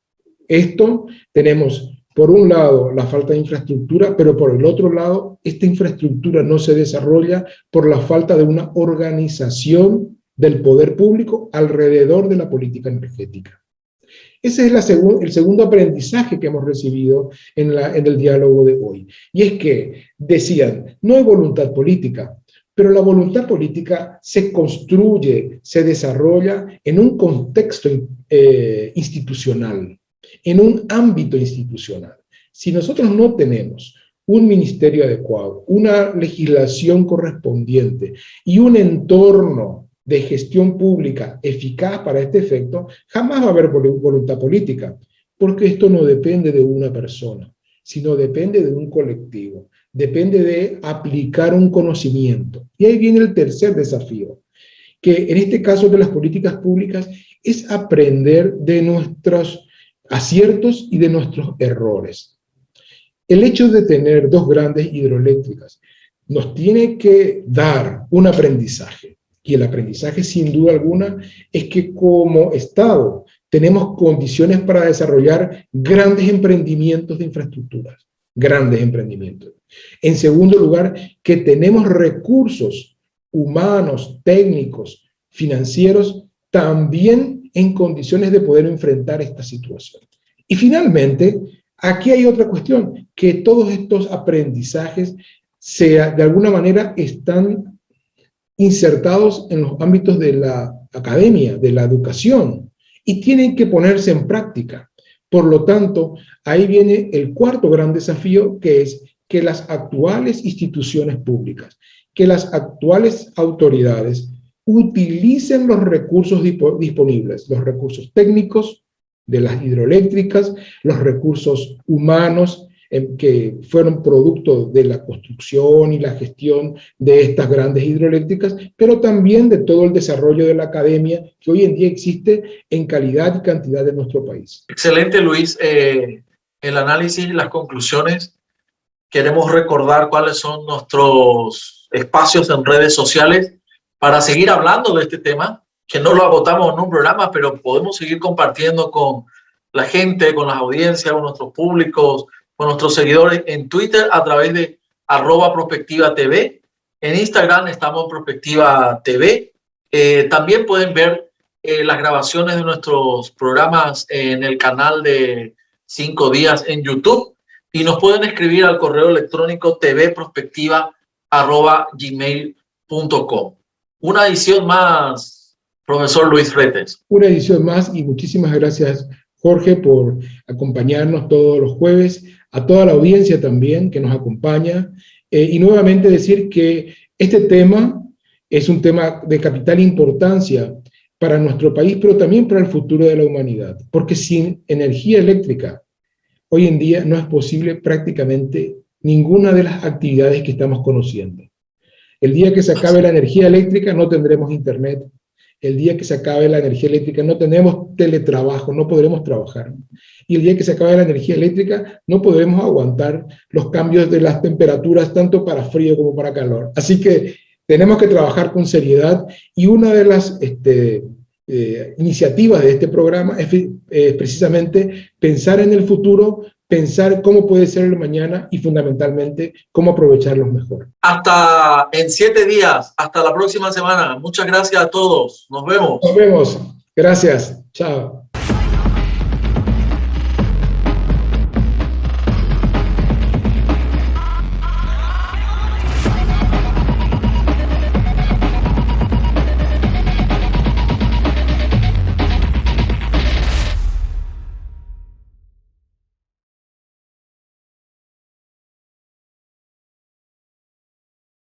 tenemos por un lado la falta de infraestructura, pero por el otro lado, esta infraestructura no se desarrolla por la falta de una organización del poder público alrededor de la política energética. Ese es el segundo aprendizaje que hemos recibido en el diálogo de hoy. Y es que decían, no hay voluntad política, pero la voluntad política se construye, se desarrolla en un contexto institucional, en un ámbito institucional. Si nosotros no tenemos un ministerio adecuado, una legislación correspondiente y un entorno de gestión pública eficaz para este efecto, jamás va a haber voluntad política, porque esto no depende de una persona, sino depende de un colectivo, depende de aplicar un conocimiento. Y ahí viene el tercer desafío, que en este caso de las políticas públicas es aprender de nuestros aciertos y de nuestros errores. El hecho de tener dos grandes hidroeléctricas nos tiene que dar un aprendizaje, y el aprendizaje sin duda alguna es que como Estado tenemos condiciones para desarrollar grandes emprendimientos de infraestructuras, grandes emprendimientos. En segundo lugar, que tenemos recursos humanos, técnicos, financieros, también en condiciones de poder enfrentar esta situación. Y finalmente, aquí hay otra cuestión, que todos estos aprendizajes de alguna manera están insertados en los ámbitos de la academia, de la educación, y tienen que ponerse en práctica. Por lo tanto, ahí viene el cuarto gran desafío, que es que las actuales instituciones públicas, que las actuales autoridades utilicen los recursos disponibles, los recursos técnicos de las hidroeléctricas, los recursos humanos, que fueron producto de la construcción y la gestión de estas grandes hidroeléctricas, pero también de todo el desarrollo de la academia que hoy en día existe en calidad y cantidad en nuestro país. Excelente, Luis. El análisis y las conclusiones. Queremos recordar cuáles son nuestros espacios en redes sociales para seguir hablando de este tema, que no lo agotamos en un programa, pero podemos seguir compartiendo con la gente, con las audiencias, con nuestros públicos, con nuestros seguidores en Twitter a través de @ProspectivaTV. En Instagram estamos Prospectiva TV. También pueden ver las grabaciones de nuestros programas en el canal de 5 días en YouTube. Y nos pueden escribir al correo electrónico tvprospectiva@gmail.com. Una edición más, profesor Luis Retes. Una edición más y muchísimas gracias, Jorge, por acompañarnos todos los jueves, a toda la audiencia también que nos acompaña. Y nuevamente decir que este tema es un tema de capital importancia para nuestro país, pero también para el futuro de la humanidad, porque sin energía eléctrica, hoy en día no es posible prácticamente ninguna de las actividades que estamos conociendo. El día que se acabe la energía eléctrica no tendremos internet. El día que se acabe la energía eléctrica no tenemos teletrabajo, no podremos trabajar. Y el día que se acabe la energía eléctrica no podremos aguantar los cambios de las temperaturas tanto para frío como para calor. Así que tenemos que trabajar con seriedad y una de las iniciativas de este programa es precisamente pensar en el futuro, pensar cómo puede ser el mañana y fundamentalmente cómo aprovecharlos mejor. Hasta en 7 días, hasta la próxima semana. Muchas gracias a todos. Nos vemos. Nos vemos. Gracias. Chao.